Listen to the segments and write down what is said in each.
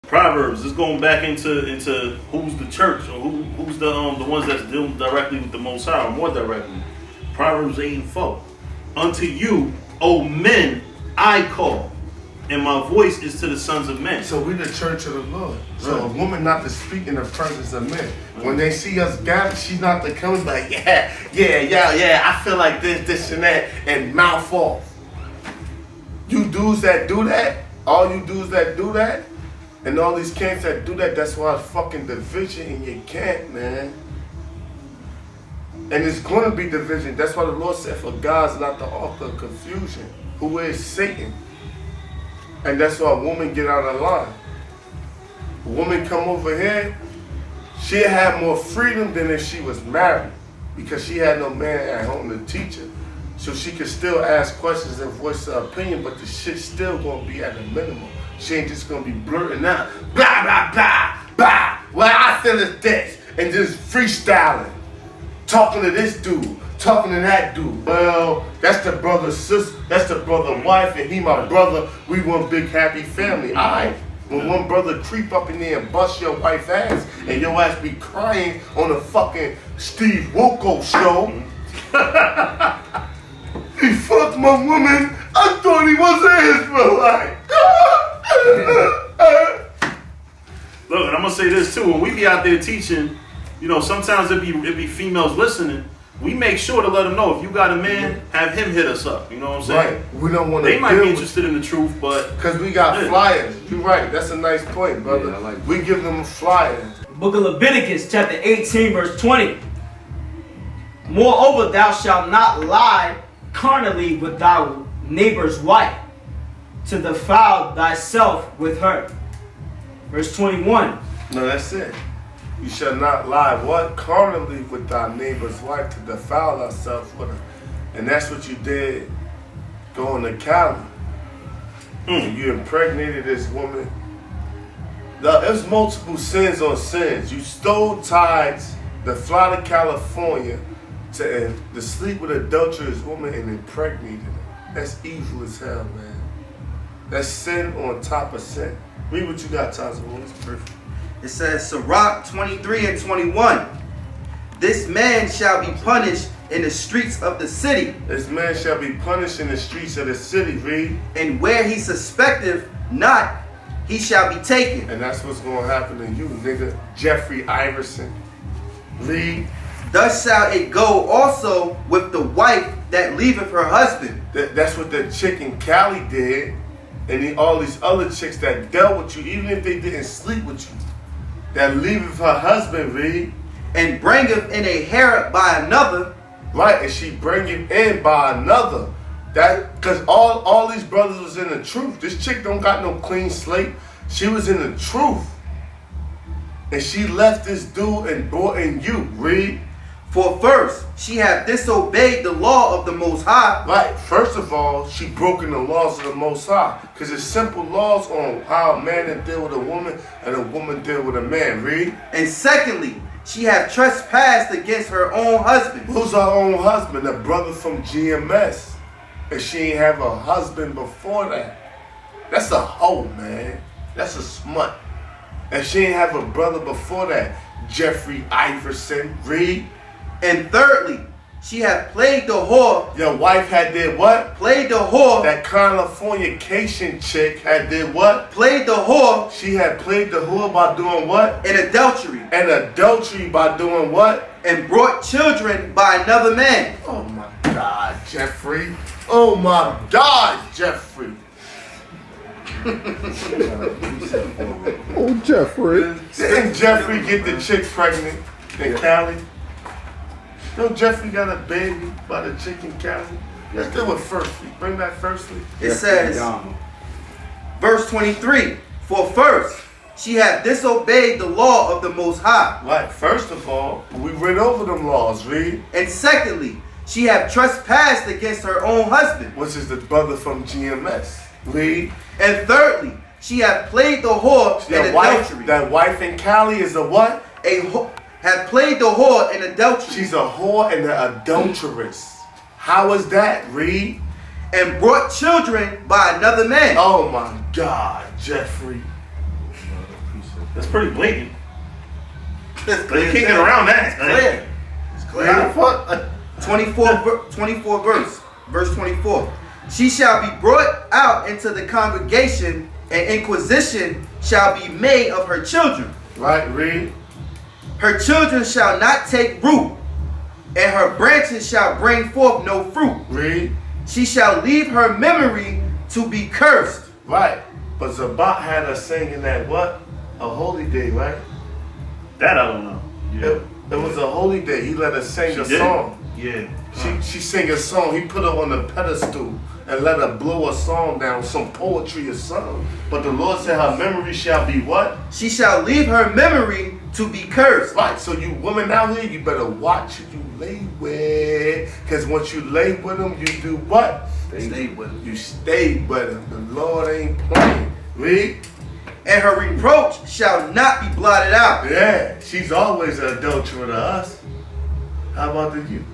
Proverbs is going back into who's the church or who's the ones that's dealing directly with the Most High or more directly. Proverbs 8:4. Unto you, O men, I call, and my voice is to the sons of men. So we the church of the Lord. So a woman not to speak in the presence of men. When they see us gathered, she's not to come and be like, yeah, I feel like this and that, and mouth off. You dudes that do that, all you dudes that do that, and all these camps that do that, that's why it's fucking division in your camp, man. And it's going to be division. That's why the Lord said, for God's not the author of confusion. Who is Satan? And that's why a woman get out of line. A woman come over here, she'll have more freedom than if she was married. Because she had no man at home to teach her. So she could still ask questions and voice her opinion, but the shit's still going to be at a minimum. She ain't just going to be blurting out, blah, blah, blah, blah. Well, I feel it's this. And just freestyling. Talking to this dude, talking to that dude. Well, that's the brother's sister, that's the brother's wife, and he my brother. We one big happy family. Alright. When one brother creep up in there and bust your wife's ass, and your ass be crying on the fucking Steve Wilkos show. He fucked my woman. I thought he was an Israelite. Look, and I'm gonna say this too. When we be out there teaching, you know, sometimes it be females listening. We make sure to let them know if you got a man, have him hit us up. You know what I'm saying? Right. We don't want to. They might be interested in the truth, but because we got flyers. You're right. That's a nice point, brother. Yeah, we give them flyers. Book of Leviticus, chapter 18, verse 20. Moreover, thou shalt not lie carnally with thy neighbor's wife, to defile thyself with her. Verse 21. No, that's it. You shall not lie, what? Carnally with thy neighbor's wife, to defile thyself with her. And that's what you did going to Cali. You impregnated this woman. There's multiple sins on sins. You stole tithes to fly to California to sleep with an adulterous woman and impregnated her. That's evil as hell, man. That's sin on top of sin. Read what you got, Taza. It's perfect. It says, Sirach 23 and 21. This man shall be punished in the streets of the city. This man shall be punished in the streets of the city, read. And where he suspecteth not, he shall be taken. And that's what's going to happen to you, nigga. Jeffrey Iverson. Read. Thus shall it go also with the wife that leaveth her husband. That's what the chick in Cali did. And all these other chicks that dealt with you, even if they didn't sleep with you. That leaveth her husband, read. And bringeth in a harlot by another. Right, and she bring him in by another. That because all these brothers was in the truth. This chick don't got no clean slate. She was in the truth. And she left this dude and brought in you, read. For first, she hath disobeyed the law of the Most High. Right, first of all, she broken the laws of the Most High. Because there's simple laws on how a man deal with a woman and a woman deal with a man, read. And secondly, she hath trespassed against her own husband. Who's her own husband? A brother from GMS. And she ain't have a husband before that. That's a hoe, man. That's a smut. And she ain't have a brother before that. Jeffrey Iverson, read. And thirdly, she hath played the whore. Your wife had did what? Played the whore. That Californication chick had did what? Played the whore. She had played the whore by doing what? And adultery. And adultery by doing what? And brought children by another man. Oh my God, Jeffrey. Oh my God, Jeffrey. Oh, Jeffrey. Didn't Jeffrey get the chick pregnant in Cali? No, Jeffrey got a baby by the chick in Cali. Let's do it firstly. Bring back firstly. It says, verse 23, for first, she hath disobeyed the law of the Most High. Right, first of all, we read over them laws, read. And secondly, she hath trespassed against her own husband. Which is the brother from GMS. Read. And thirdly, she hath played the whore and adultery. That wife in Cali is a what? Hath played the whore and adultery. She's a whore and an adulteress. How is that? Read. And brought children by another man. Oh my God, Jeffrey. That's pretty blatant. It's But you can't get around that. clear. It's clear. How the fuck? 24 verse. Verse 24. She shall be brought out into the congregation, and inquisition shall be made of her children. Right, read. Her children shall not take root, and her branches shall bring forth no fruit. Read. She shall leave her memory to be cursed. Right. But Zabach had us singing that what? A holy day, right? That I don't know. It was a holy day. He let us sing She a did? song. Yeah. She sang a song. He put her on the pedestal and let her blow a song down, some poetry or something. But the Lord said her memory shall be what? She shall leave her memory to be cursed. Right. So you women out here, you better watch who you lay with. Because once you lay with them, you do what? Stay with her. You stay with them. The Lord ain't playing. Read. And her reproach shall not be blotted out. Yeah. She's always an adulterer to us. How about the you?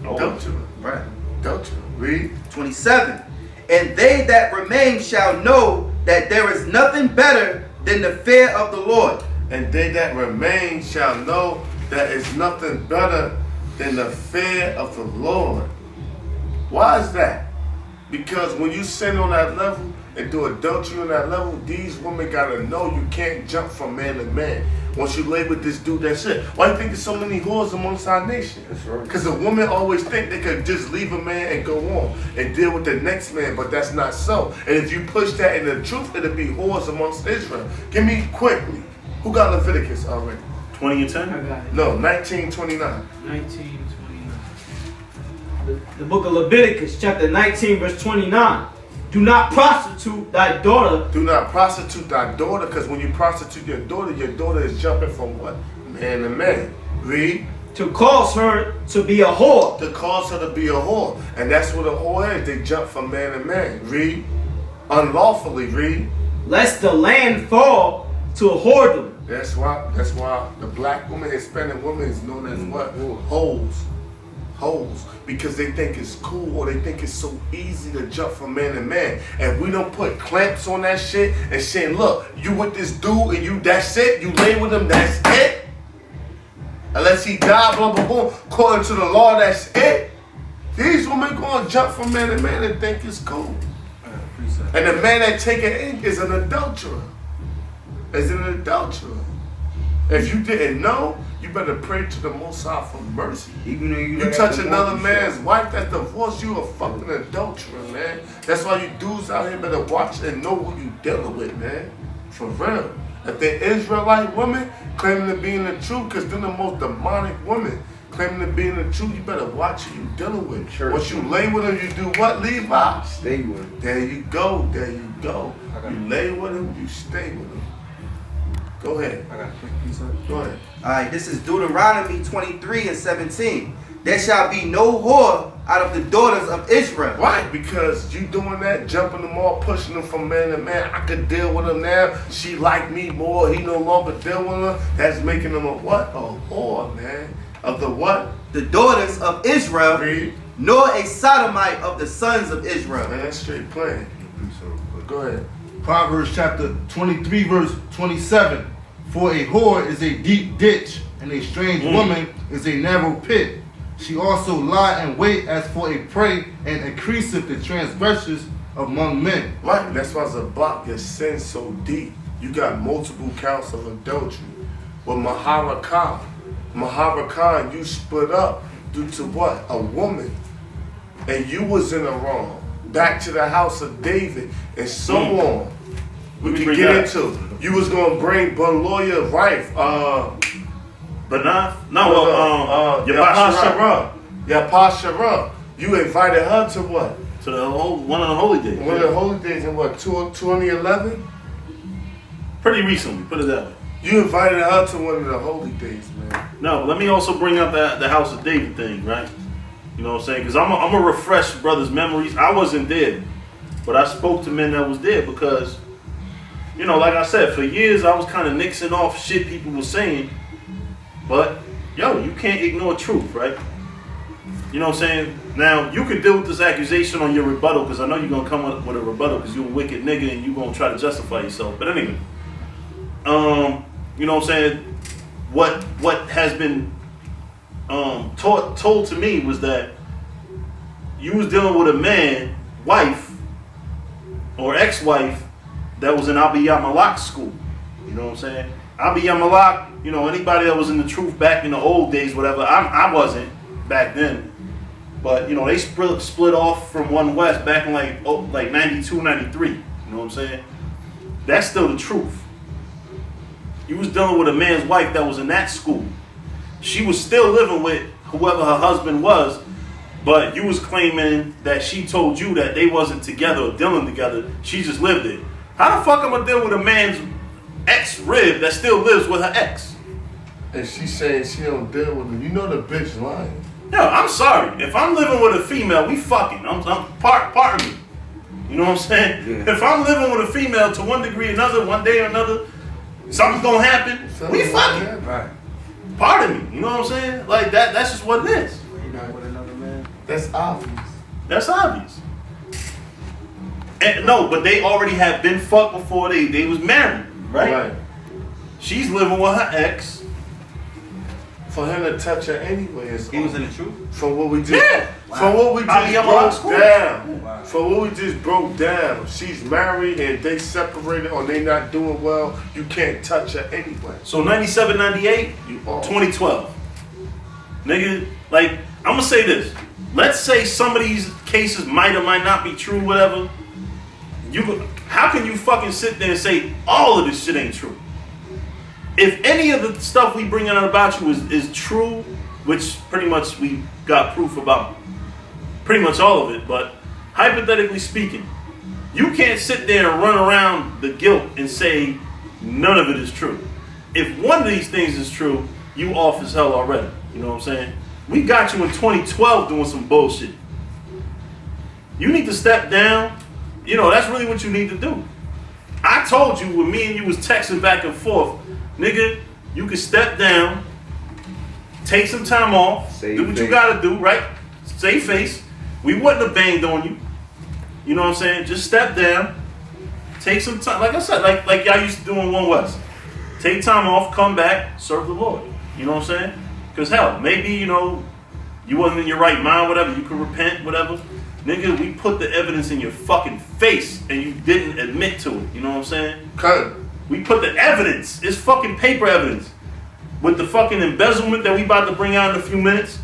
Adulterer. Right. Adulterer. Read. 27. And they that remain shall know that there is nothing better than the fear of the Lord. And they that remain shall know that is nothing better than the fear of the Lord. Why is that? Because when you sin on that level and do adultery on that level, these women gotta know you can't jump from man to man. Once you lay with this dude, that's it. Why do you think there's so many whores amongst our nation? That's right. Because a woman always think they could just leave a man and go on and deal with the next man, but that's not so. And if you push that in the truth, it'll be whores amongst Israel. Give me quickly. Who got Leviticus already? 20 and 10? I got it. No, 1929. 1929. The book of Leviticus, chapter 19, verse 29. Do not prostitute thy daughter. Do not prostitute thy daughter, because when you prostitute your daughter is jumping from what? Man to man. Read. To cause her to be a whore. To cause her to be a whore. And that's what a whore is. They jump from man to man. Read. Unlawfully. Read. Lest the land fall to a whoredom. That's why the black woman, Hispanic woman is known as what? Hoes. Hoes. Because they think it's cool, or they think it's so easy to jump from man to man. And we don't put clamps on that shit and saying, look, you with this dude and you, that's it, you lay with him, that's it. Unless he die, blah, blah, blah. According to the law, that's it. These women gonna jump from man to man and think it's cool. And the man that take it in is an adulterer. Is an adulterer. If you didn't know, you better pray to the Most High for mercy. Even though You touch another man's wife that's divorced, you a fucking adulterer, man. That's why you dudes out here better watch and know who you dealing with, man. For real. If they're Israelite women claiming to be in the truth, because they're the most demonic women claiming to be in the truth, you better watch who you dealing with. Church. Once you lay with them, you do what, Levi? Stay with him. There you go, there you go. You lay with them, you stay with them. Go ahead. I got a quick piece of it. Go ahead. Alright, this is Deuteronomy 23 and 17. There shall be no whore out of the daughters of Israel. Right, because you doing that, jumping them all, pushing them from man to man. I could deal with him now. She like me more. He no longer deal with her. That's making them a what? A whore, man. Of the what? The daughters of Israel, Read. nor a sodomite of the sons of Israel. Man, that's straight playing. Go ahead. Proverbs chapter 23 verse 27. For a whore is a deep ditch, and a strange woman is a narrow pit. She also lie in wait as for a prey, and increaseth the transgressors among men. Right, that's why Zabach, your sin so deep. You got multiple counts of adultery. With Maharakah, you split up due to what? A woman. And you was in the wrong. Back to the house of David, and so on. We can get into. You was gonna bring Beloya Rife, Banath? No, Yapashara. You invited her to what? to the one of the holy days. One of the holy days in what, 2011? Pretty recently, put it that way. You invited her to one of the holy days, man. No, but let me also bring up the House of David thing, right? You know what I'm saying? Because I'm going to refresh brothers' memories. I wasn't there, but I spoke to men that was there because, you know, like I said, for years I was kind of nixing off shit people were saying. But, yo, you can't ignore truth, right? You know what I'm saying? Now, you can deal with this accusation on your rebuttal because I know you're going to come up with a rebuttal because you're a wicked nigga and you're going to try to justify yourself. But anyway, you know what I'm saying, what has been told to me was that you was dealing with a man, wife, or ex-wife that was in Abiyah Malak school. You know what I'm saying? Abiyah Malak, you know, anybody that was in the truth back in the old days, whatever, I wasn't back then. But, you know, they split off from One West back in like 92, 93. You know what I'm saying? That's still the truth. You was dealing with a man's wife that was in that school. She was still living with whoever her husband was, but you was claiming that she told you that they wasn't together or dealing together. She just lived it. How the fuck am I dealing with a man's ex-rib that still lives with her ex? And she saying she don't deal with him. You know the bitch lying. Yo, I'm sorry. If I'm living with a female, we fucking. I'm part of me. You know what I'm saying? Yeah. If I'm living with a female to one degree or another, one day or another, something's gonna happen. We fucking. Right. Part of me. You know what I'm saying? Like that's just what it is. You know, with another man. That's obvious. That's obvious. And no, but they already had been fucked before they was married, right? She's living with her ex. For him to touch her anyway is He was in the truth. from what we just Yeah. from what we Abiyah Malak just school. broke down. Wow. From what we just broke down. She's married and they separated or they not doing well. You can't touch her anyway. So 97, 98, You are. 2012. Nigga, like, I'm gonna say this. Let's say some of these cases might or might not be true, whatever. How can you fucking sit there and say all of this shit ain't true? If any of the stuff we bring out about you is true, which pretty much we got proof about pretty much all of it, but hypothetically speaking, you can't sit there and run around the guilt and say none of it is true. If one of these things is true, you off as hell already. You know what I'm saying? We got you in 2012 doing some bullshit. You need to step down. You know, that's really what you need to do. I told you when me and you was texting back and forth, nigga, you can step down, take some time off, Save do what you face. gotta do, right? Save face. We wouldn't have banged on you. You know what I'm saying? Just step down, take some time. Like I said, like y'all used to do in One West. Take time off, come back, serve the Lord. You know what I'm saying? Because hell, maybe, you know, you wasn't in your right mind, whatever, you could repent, whatever. Nigga, we put the evidence in your fucking face and you didn't admit to it. You know what I'm saying? Cut. We put the evidence. It's fucking paper evidence. With the fucking embezzlement that we about to bring out in a few minutes,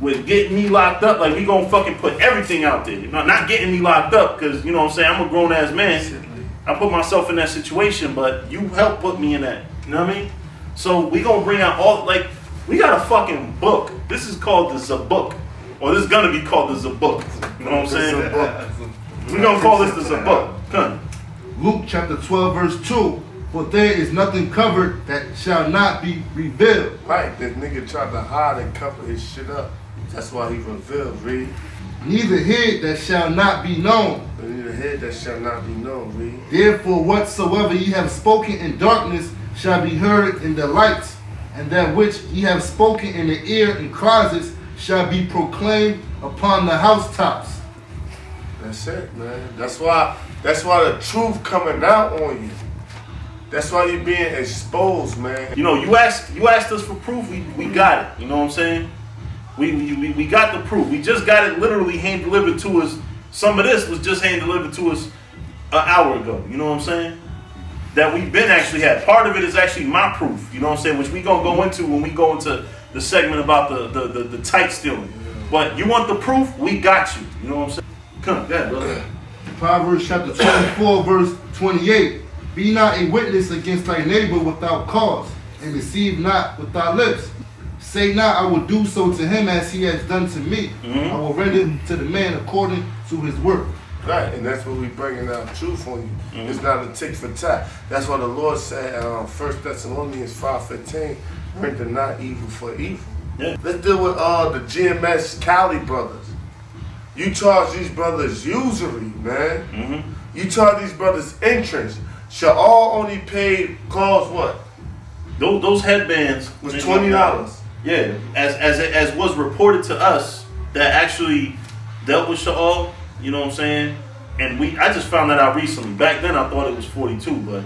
with getting me locked up, like we gonna fucking put everything out there. Not getting me locked up, because, you know what I'm saying, I'm a grown ass man. I put myself in that situation, but you helped put me in that. You know what I mean? So we gonna bring out all, like, we got a fucking book. This is called the Zabach. Or this is gonna be called the Zabach. You know what I'm saying? We gonna call this the Zabach. Come. Luke chapter 12 verse 2. For there is nothing covered that shall not be revealed. Right, this nigga tried to hide and cover his shit up. That's why he revealed, read. Neither hid that shall not be known. But in the head that shall not be known, read. Therefore whatsoever ye have spoken in darkness shall be heard in the lights, and that which ye have spoken in the ear in closets shall be proclaimed upon the housetops. That's it, man. That's why the truth coming out on you. That's why you're being exposed, man. You know, you asked us for proof, we got it. You know what I'm saying? We got the proof. We just got it literally hand delivered to us. Some of this was just hand delivered to us an hour ago. You know what I'm saying? That we've been actually had. Part of it is actually my proof. You know what I'm saying? Which we gonna go into when we go into the segment about the tight stealing. But you want the proof? We got you. You know what I'm saying? Come, go ahead, brother. Proverbs chapter 24 verse 28. Be not a witness against thy neighbor without cause, and deceive not with thy lips. Say not, I will do so to him as he has done to me. Mhm. I will render to the man according to his work. Right, and that's what we bringing out truth on you. It's not a tick for tat. That's what the Lord said, 1 Thessalonians 5:15, render not evil for evil. Yeah. Let's deal with the GMS Cali brothers. You charge these brothers usury, man. Mm-hmm. You charge these brothers entrance. Shall all only pay cause what? Those headbands Was $20. Yeah, as was reported to us that actually dealt with Sha'al. You know what I'm saying? And I just found that out recently. Back then I thought it was 42, but